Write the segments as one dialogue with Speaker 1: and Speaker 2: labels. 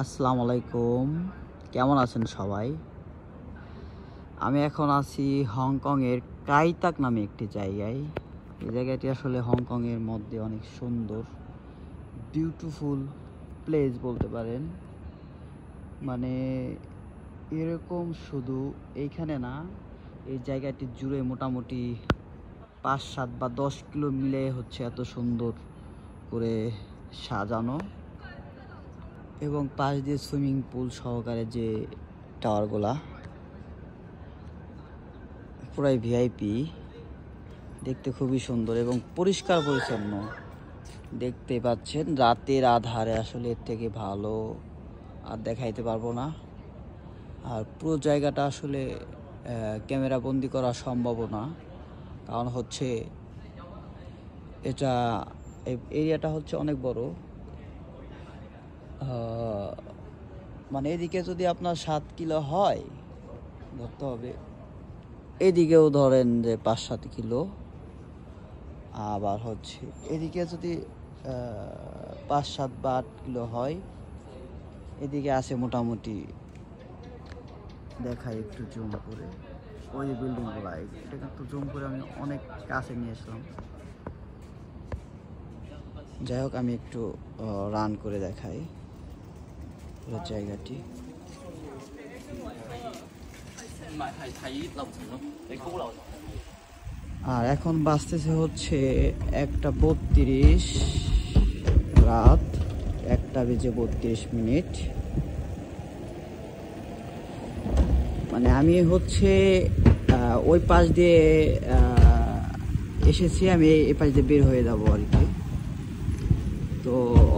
Speaker 1: আসসালামু আলাইকুম, কেমন আছেন সবাই? আমি এখন আছি হংকংয়ের কাই তাক নামে একটি জায়গায়। এই জায়গাটি আসলে হংকংয়ের মধ্যে অনেক সুন্দর, বিউটিফুল প্লেস বলতে পারেন। মানে এরকম শুধু এইখানে না, এই জায়গাটি জুড়ে মোটামুটি 5, 7 বা 10 কিলো মিলে হচ্ছে এত সুন্দর করে সাজানো, এবং পাশ দিয়ে সুইমিং পুল সহকারে যে টাওয়ারগুলা পুরাই ভিআইপি, দেখতে খুবই সুন্দর এবং পরিষ্কার পরিচ্ছন্ন। দেখতে পাচ্ছেন রাতের আধারে আসলে এর থেকে ভালো আর দেখাইতে পারবো না। আর পুরো জায়গাটা আসলে ক্যামেরা বন্দি করা সম্ভব না, কারণ হচ্ছে এটা এরিয়াটা হচ্ছে অনেক বড়। মানে এদিকে যদি আপনার 7 কিলো হয় ধরতে হবে, এদিকেও ধরেন যে 5-7 কিলো, আবার হচ্ছে এদিকে যদি 5-7 বা 8 কিলো হয়, এদিকে আছে মোটামুটি। দেখাই একটু জুম করে ওই যে বিল্ডিংগুলো, এটা কিন্তু জুম করে আমি অনেক কাছে নিয়ে আসলাম। যাই হোক, আমি একটু রান করে দেখাই পুরো জায়গাটি। আর এখন বাজতেছে হচ্ছে 1:32 রাত, 1:32। মানে আমি হচ্ছে ওই পাশ দিয়ে এসেছি, আমি এই পাশ দিয়ে বের হয়ে যাবো আর কি। তো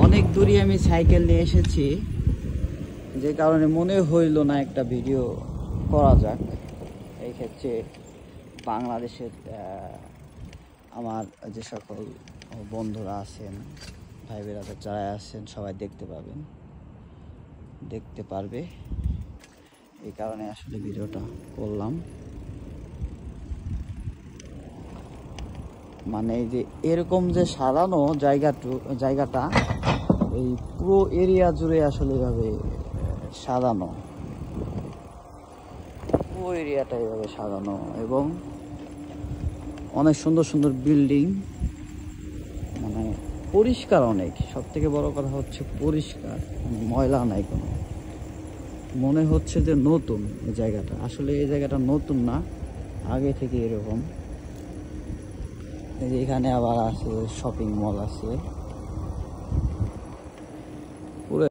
Speaker 1: অনেক দূরই আমি সাইকেল নিয়ে এসেছি, যে কারণে মনে হইল না একটা ভিডিও করা যাক। এই ক্ষেত্রে বাংলাদেশের আমার যে সকল বন্ধুরা আছেন, ভাই বেরাদার যারা আছেন, সবাই দেখতে পারবে, এই কারণে আসলে ভিডিওটা করলাম। মানে এই যে এরকম যে সাজানো জায়গাটা এই পুরো এরিয়া জুড়ে আসলে এভাবে সাজানো, পুরো এরিয়াটা এভাবে সাজানো, এবং অনেক সুন্দর সুন্দর বিল্ডিং। মানে পরিষ্কার অনেক, সব থেকে বড় কথা হচ্ছে পরিষ্কার, ময়লা নাই কোনো। মনে হচ্ছে যে নতুন এই জায়গাটা, আসলে এই জায়গাটা নতুন না, আগে থেকে এরকম। এখানে আবার আছে শপিং মল আছে।